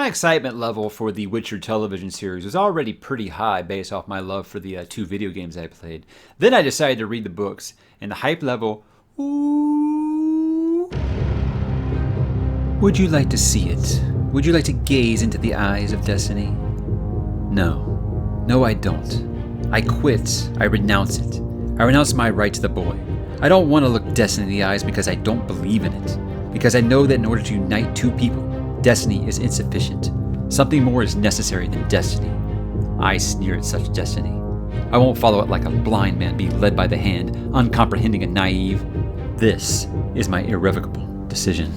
My excitement level for the Witcher television series was already pretty high based off my love for the two video games I played. Then I decided to read the books, and the hype level, ooh. Would you like to see it? Would you like to gaze into the eyes of destiny? No. No, I don't. I quit. I renounce it. I renounce my right to the boy. I don't want to look destiny in the eyes because I don't believe in it. Because I know that in order to unite two people, destiny is insufficient. Something more is necessary than destiny. I sneer at such destiny. I won't follow it like a blind man being led by the hand, uncomprehending and naive. This is my irrevocable decision.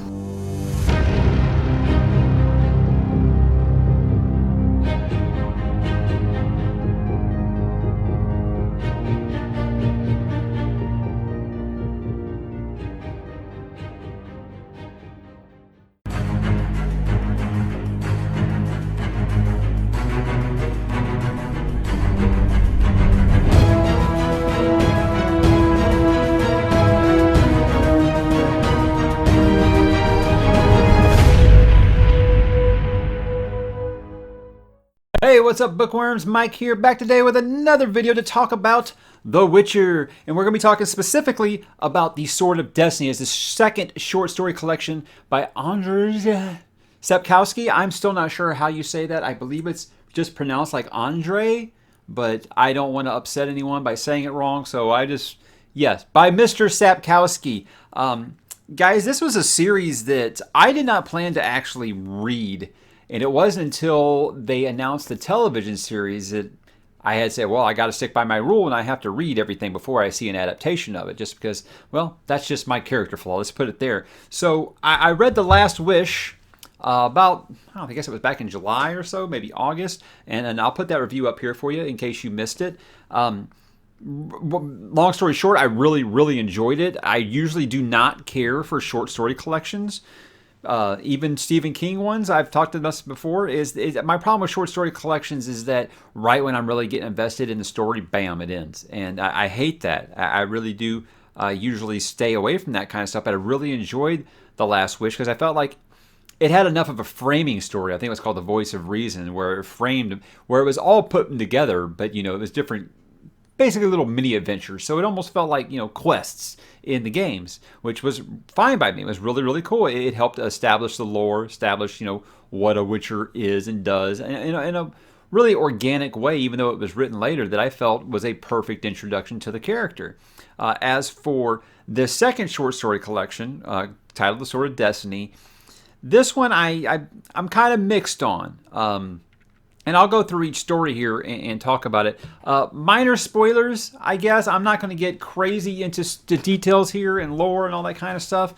Hey, what's up, bookworms? Mike here, back today with another video to talk about The Witcher. And we're going to be talking specifically about The Sword of Destiny as the second short story collection by Andrzej Sapkowski. I'm still not sure how you say that. I believe it's just pronounced like Andre, but I don't want to upset anyone by saying it wrong. So yes, by Mr. Sapkowski. Guys, this was a series that I did not plan to actually read. And it wasn't until they announced the television series that I had said, well, I got to stick by my rule and I have to read everything before I see an adaptation of it. Just because, well, that's just my character flaw. Let's put it there. So I read The Last Wish about, I guess it was back in July or so, maybe August. And I'll put that review up here for you in case you missed it. Long story short, I really, really enjoyed it. I usually do not care for short story collections. Even Stephen King ones, I've talked about this before, is my problem with short story collections is that right when I'm really getting invested in the story, bam, it ends. And I hate that. I really do usually stay away from that kind of stuff. But I really enjoyed The Last Wish because I felt like it had enough of a framing story. I think it was called The Voice of Reason, where it was all put together, but it was different, basically little mini adventures. So it almost felt like, quests in the games, which was fine by me. It was really, really cool. It helped establish the lore, establish, what a Witcher is and does in a really organic way, even though it was written later, that I felt was a perfect introduction to the character. As for the second short story collection, titled The Sword of Destiny, this one I'm kind of mixed on. And I'll go through each story here and talk about it. Minor spoilers, I guess. I'm not going to get crazy into the details here and lore and all that kind of stuff.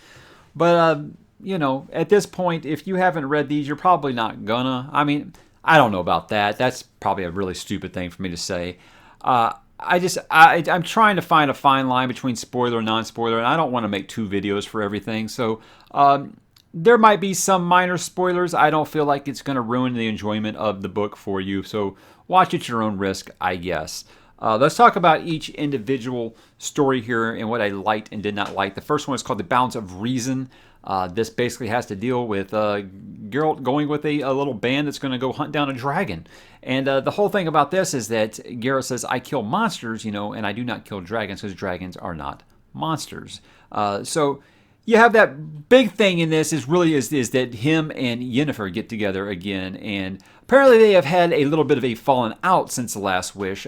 But, at this point, if you haven't read these, you're probably not gonna. I mean, I don't know about that. That's probably a really stupid thing for me to say. I'm trying to find a fine line between spoiler and non-spoiler, and I don't want to make two videos for everything. So, there might be some minor spoilers. I don't feel like it's going to ruin the enjoyment of the book for you. So watch at your own risk, I guess. Let's talk about each individual story here and what I liked and did not like. The first one is called The Balance of Reason. This basically has to deal with Geralt going with a little band that's going to go hunt down a dragon. And the whole thing about this is that Geralt says, I kill monsters, and I do not kill dragons because dragons are not monsters. So you have that big thing in this is that him and Yennefer get together again, and apparently they have had a little bit of a falling out since The Last Wish.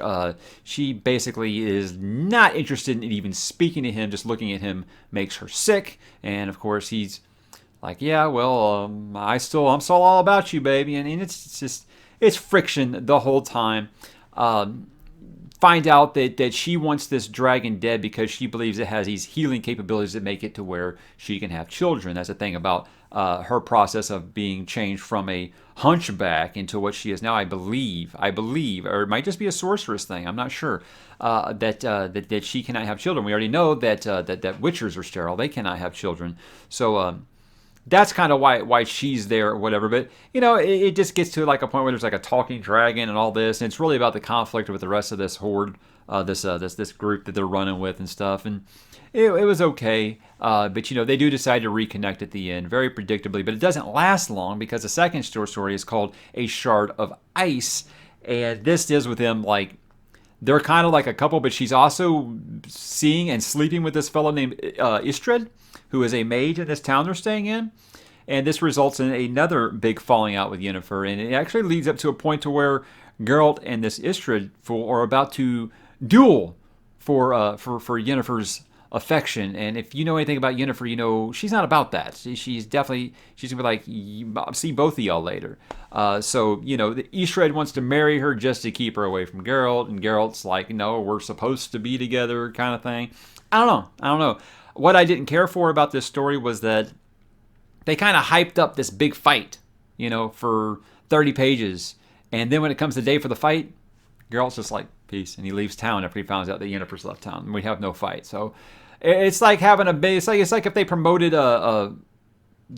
She basically is not interested in even speaking to him. Just looking at him makes her sick, and of course he's like, yeah, well, I'm still all about you, baby, and it's friction the whole time. Find out that she wants this dragon dead because she believes it has these healing capabilities that make it to where she can have children. That's the thing about her process of being changed from a hunchback into what she is now. I believe, or it might just be a sorceress thing. I'm not sure that she cannot have children. We already know that witchers are sterile; they cannot have children. So that's kind of why she's there or whatever. But, it just gets to like a point where there's like a talking dragon and all this. And it's really about the conflict with the rest of this horde this group that they're running with and stuff, and it was okay. But they do decide to reconnect at the end, very predictably. But it doesn't last long because the second short story is called A Shard of Ice, and this deals with them like they're kind of like a couple, but she's also seeing and sleeping with this fellow named Istrid, who is a mage in this town they're staying in. And this results in another big falling out with Yennefer. And it actually leads up to a point to where Geralt and this Istrid fool are about to duel for Yennefer's affection. And if you know anything about Yennefer, she's not about that. She's gonna be like, I'll see both of y'all later. So the Istrid wants to marry her just to keep her away from Geralt, and Geralt's like, no, we're supposed to be together, kind of thing. I don't know. What I didn't care for about this story was that they kind of hyped up this big fight, for 30 pages. And then when it comes the day for the fight, Geralt's just like, peace. And he leaves town after he finds out that Yennefer's left town. And we have no fight. So it's like having it's like if they promoted a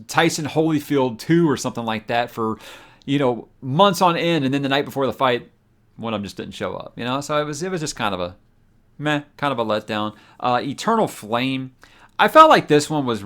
Tyson Holyfield 2 or something like that for, months on end. And then the night before the fight, one of them just didn't show up, So it was just kind of a kind of a letdown. Eternal Flame. I felt like this one was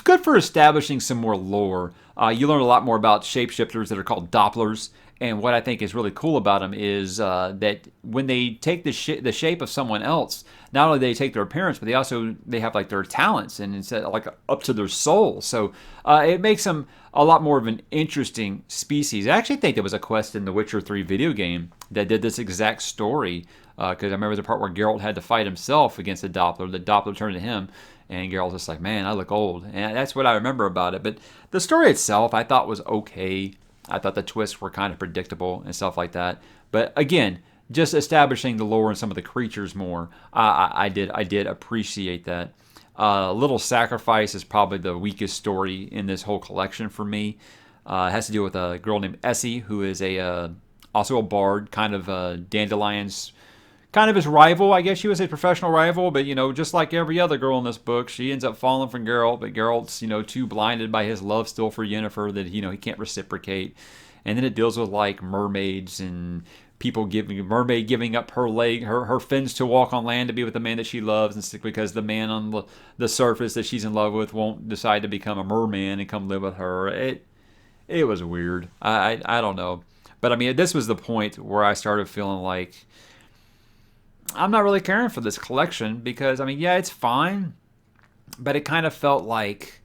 good for establishing some more lore. You learn a lot more about shapeshifters that are called Dopplers, and what I think is really cool about them is that when they take the shape of someone else, not only do they take their appearance, but they have like their talents and it's like up to their soul. So it makes them a lot more of an interesting species. I actually think there was a quest in the Witcher 3 video game that did this exact story. Because I remember the part where Geralt had to fight himself against the Doppler. The Doppler turned to him, and Geralt's just like, man, I look old. And that's what I remember about it. But the story itself, I thought was okay. I thought the twists were kind of predictable and stuff like that. But again, just establishing the lore and some of the creatures more, I did appreciate that. Little Sacrifice is probably the weakest story in this whole collection for me. It has to do with a girl named Essie, who is also a bard, kind of Dandelion's kind of his rival. I guess she was his professional rival, but just like every other girl in this book, she ends up falling from Geralt, but Geralt's too blinded by his love still for Yennefer that he can't reciprocate. And then it deals with like mermaids and mermaid giving up her fins to walk on land to be with the man that she loves, and because the man on the surface that she's in love with won't decide to become a merman and come live with her. It was weird. I don't know, but I mean, this was the point where I started feeling like I'm not really caring for this collection because, I mean, yeah, it's fine, but it kind of felt like,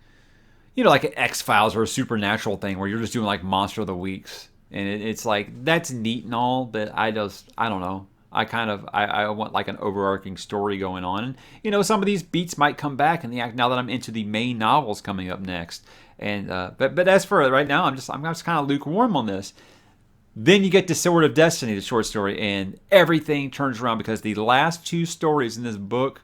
like an X-Files or a Supernatural thing where you're just doing like Monster of the Weeks. And it's like, that's neat and all, but I don't know. I want like an overarching story going on. And, some of these beats might come back in the act now that I'm into the main novels coming up next. And, but as for right now, I'm just kind of lukewarm on this. Then you get to Sword of Destiny, the short story, and everything turns around because the last two stories in this book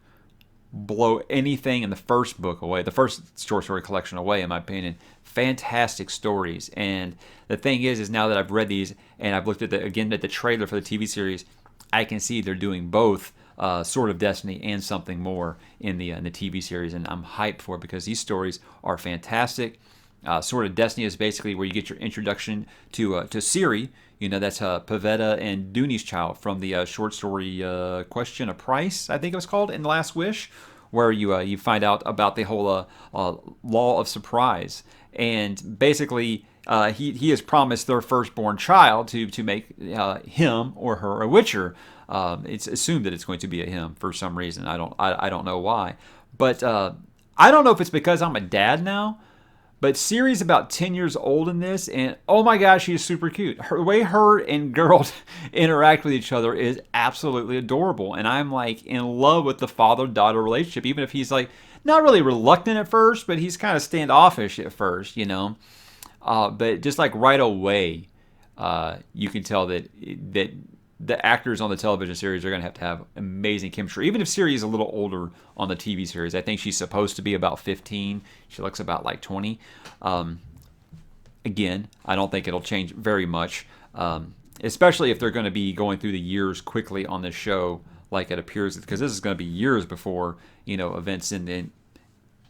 blow anything in the first book away, the first short story collection away, in my opinion. Fantastic stories. And the thing is now that I've read these and I've looked at the trailer for the TV series, I can see they're doing both Sword of Destiny and something more in the TV series, and I'm hyped for it because these stories are fantastic. Sword of Destiny is basically where you get your introduction to Ciri. That's Pavetta and Dooney's child from the short story Question of Price, I think it was called, in The Last Wish, where you find out about the whole law of surprise. And basically, he has promised their firstborn child to make him or her a Witcher. It's assumed that it's going to be a him for some reason. I don't know why, but I don't know if it's because I'm a dad now. But Ciri's about 10 years old in this, and oh my gosh, she is super cute. The way her and Geralt interact with each other is absolutely adorable. And I'm like in love with the father-daughter relationship, even if he's like not really reluctant at first, but he's kind of standoffish at first, But just like right away, you can tell that the actors on the television series are going to have amazing chemistry. Even if Ciri is a little older on the TV series, I think she's supposed to be about 15. She looks about like 20. Again, I don't think it'll change very much, especially if they're going to be going through the years quickly on this show, like it appears, because this is going to be years before events in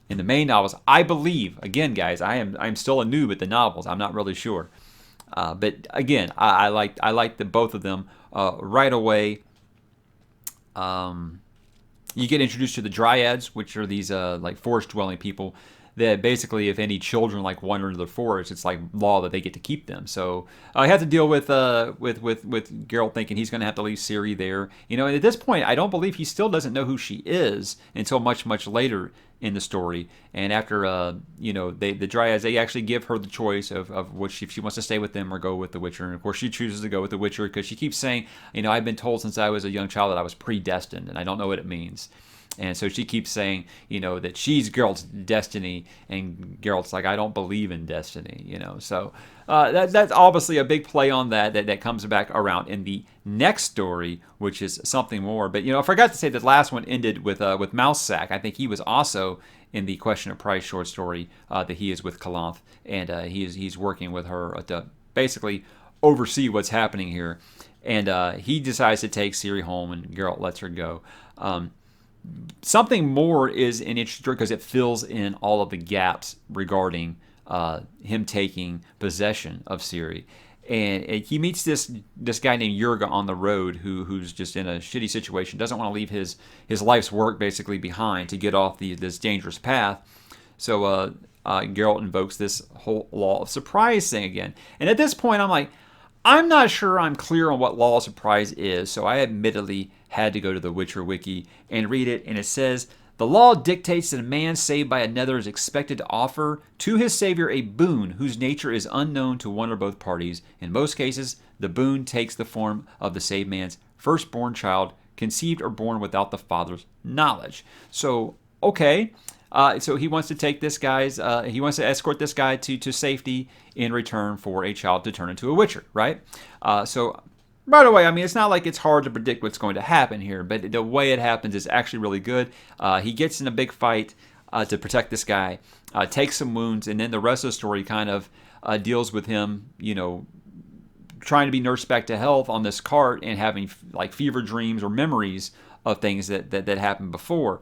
the main novels. I believe, again, guys, I'm still a noob at the novels. I'm not really sure. But again, I like the both of them right away. You get introduced to the dryads, which are these like forest dwelling people that basically, if any children like wander into the forest, it's like law that they get to keep them. So I have to deal with Geralt thinking he's going to have to leave Ciri there. And at this point, I don't believe he still doesn't know who she is until much later in the story. And after the dryads, they actually give her the choice of which, if she wants to stay with them or go with the Witcher. And of course, she chooses to go with the Witcher because she keeps saying, I've been told since I was a young child that I was predestined, and I don't know what it means. And so she keeps saying, that she's Geralt's destiny, and Geralt's like, I don't believe in destiny, So that's obviously a big play on that comes back around in the next story, which is something more. But I forgot to say that last one ended with Mousesack. I think he was also in the Question of Price short story that he is with Calanth, and he's working with her to basically oversee what's happening here. And he decides to take Ciri home, and Geralt lets her go. Something more is an interesting story because it fills in all of the gaps regarding him taking possession of Ciri. And he meets this guy named Jurga on the road who's just in a shitty situation, doesn't want to leave his life's work basically behind to get off this dangerous path. So Geralt invokes this whole law of surprise thing again. And at this point, I'm like, I'm not sure I'm clear on what law of surprise is, so I admittedly had to go to the Witcher Wiki and read it, and it says, the law dictates that a man saved by another is expected to offer to his savior a boon whose nature is unknown to one or both parties. In most cases, the boon takes the form of the saved man's firstborn child, conceived or born without the father's knowledge. So, okay. So he wants to take this guy's, he wants to escort this guy to safety in return for a child to turn into a Witcher, right? So right away, I mean, it's not like it's hard to predict what's going to happen here, but the way it happens is actually really good. He gets in a big fight to protect this guy, takes some wounds, and then the rest of the story kind of deals with him, trying to be nursed back to health on this cart and having like fever dreams or memories of things that happened before.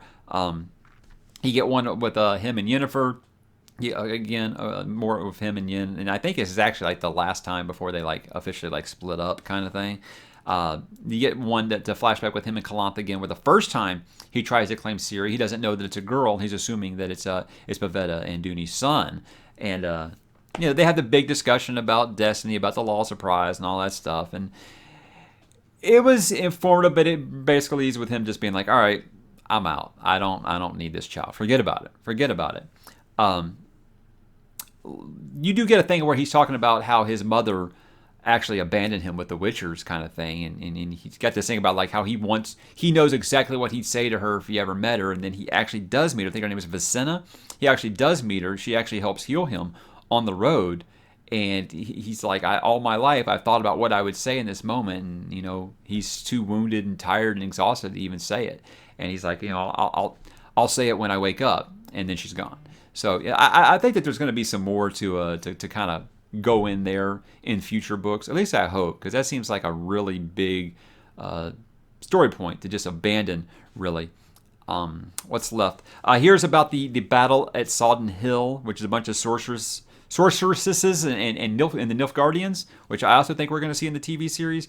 You get one with him and Yennefer. Yeah, again, more with him and Yen, and I think this is actually like the last time before they like officially like split up, kind of thing. You get one to flashback with him and Calanth again, where the first time he tries to claim Ciri, he doesn't know that it's a girl. He's assuming that it's Pavetta and Duny's son, and they have the big discussion about destiny, about the law of surprise, and all that stuff. And it was informative, but it basically is with him just being like, all right, I'm out. I don't need this child. Forget about it. You do get a thing where he's talking about how his mother actually abandoned him with the Witchers kind of thing, and he's got this thing about like how he knows exactly what he'd say to her if he ever met her, and then he actually does meet her. I think her name is Vicenna. He actually does meet her. She actually helps heal him on the road, and he's like, all my life I've thought about what I would say in this moment, and he's too wounded and tired and exhausted to even say it. And he's like, I'll say it when I wake up, and then she's gone. So yeah, I think that there's going to be some more to kind of go in there in future books. At least I hope, because that seems like a really big story point to just abandon, really. What's left? Here's about the battle at Sodden Hill, which is a bunch of sorceresses and the Nilfgaardians, which I also think we're going to see in the TV series.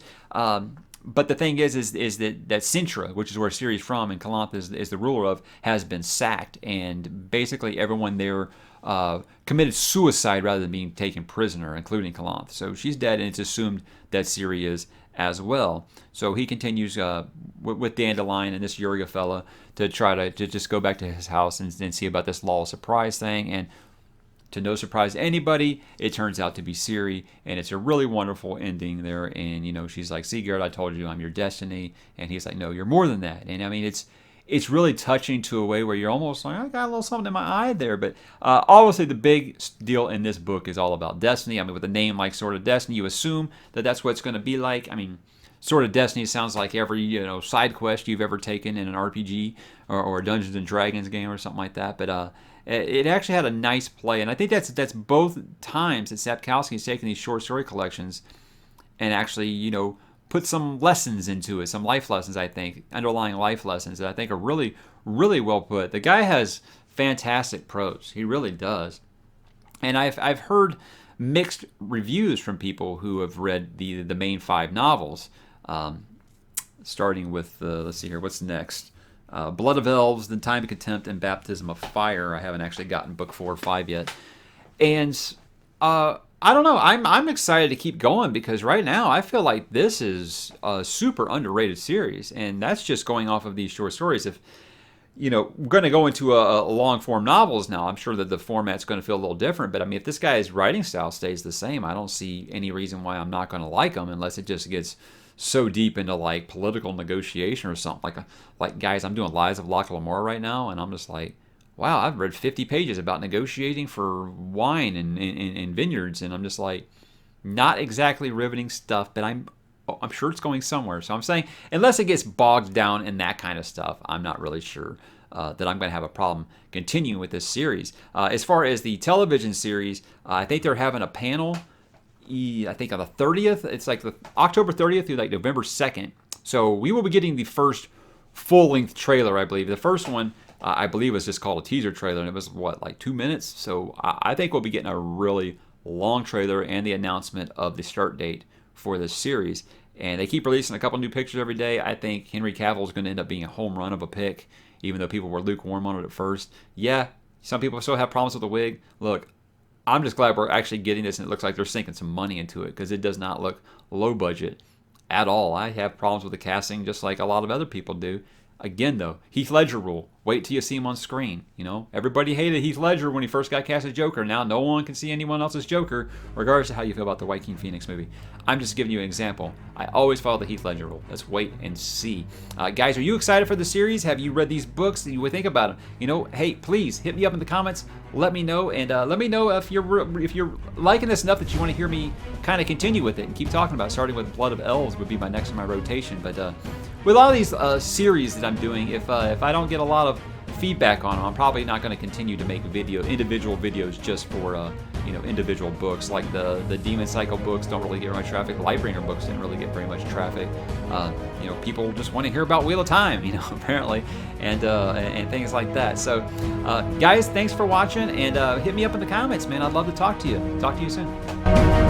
But the thing is that Sintra, which is where Ciri's from and Calanth is the ruler of, has been sacked, and basically everyone there committed suicide rather than being taken prisoner, including Calanth. So she's dead, and it's assumed that Ciri is as well. So he continues with Dandelion and this Jurga fella to try to just go back to his house and see about this law of surprise thing. And to no surprise to anybody, it turns out to be Ciri, and it's a really wonderful ending there. And she's like, "See, Garrett, I told you I'm your destiny," and he's like, "No, you're more than that." And I mean, it's really touching to a way where you're almost like, I got a little something in my eye there. But obviously, the big deal in this book is all about destiny. I mean, with a name like Sword of Destiny, you assume that that's what it's going to be like. I mean, Sword of Destiny sounds like every side quest you've ever taken in an RPG or a Dungeons and Dragons game or something like that. But it actually had a nice play, and I think that's both times that Sapkowski has taken these short story collections and actually put some lessons into it, some life lessons, I think, underlying life lessons that I think are really, really well put. The guy has fantastic prose. He really does. And I've heard mixed reviews from people who have read the main 5 novels. starting with, let's see here, what's next? Blood of Elves, then Time of Contempt, and Baptism of Fire. I haven't actually gotten book 4 or 5 yet. And I don't know. I'm excited to keep going because right now I feel like this is a super underrated series, and that's just going off of these short stories. If we're going to go into a long form novels now, I'm sure that the format's going to feel a little different. But I mean, if this guy's writing style stays the same, I don't see any reason why I'm not going to like him unless it just gets so deep into like political negotiation or something. Like guys, I'm doing Lies of Locke Lamora right now, and I'm just like, wow, I've read 50 pages about negotiating for wine in vineyards, and I'm just like, not exactly riveting stuff, but I'm sure it's going somewhere. So I'm saying, unless it gets bogged down in that kind of stuff, I'm not really sure that I'm going to have a problem continuing with this series. As far as the television series, I think they're having a panel, I think on the 30th. It's like the October 30th through like November 2nd. So we will be getting the first full-length trailer, I believe. The first one, I believe, was just called a teaser trailer, and it was, like 2 minutes? So I think we'll be getting a really long trailer and the announcement of the start date for this series. And they keep releasing a couple new pictures every day. I think Henry Cavill is going to end up being a home run of a pick, even though people were lukewarm on it at first. Yeah, some people still have problems with the wig. Look, I'm just glad we're actually getting this, and it looks like they're sinking some money into it because it does not look low budget at all. I have problems with the casting just like a lot of other people do. Again, though, Heath Ledger rule. Wait till you see him on screen. Everybody hated Heath Ledger when he first got cast as Joker. Now no one can see anyone else's Joker, regardless of how you feel about the Joaquin Phoenix movie. I'm just giving you an example. I always follow the Heath Ledger rule. Let's wait and see. Guys, are you excited for the series? Have you read these books? Do you think about them? Hey, please hit me up in the comments. Let me know, and let me know if you're liking this enough that you want to hear me kind of continue with it and keep talking about it. Starting with Blood of Elves would be my next in my rotation. But with all these series that I'm doing, if I don't get a lot of feedback on them, I'm probably not going to continue to make individual videos just for individual books. Like the Demon Cycle books don't really get much traffic. The Lightbringer books didn't really get very much traffic. People just want to hear about Wheel of Time, apparently, and things like that. So, guys, thanks for watching, and hit me up in the comments, man. I'd love to talk to you. Talk to you soon.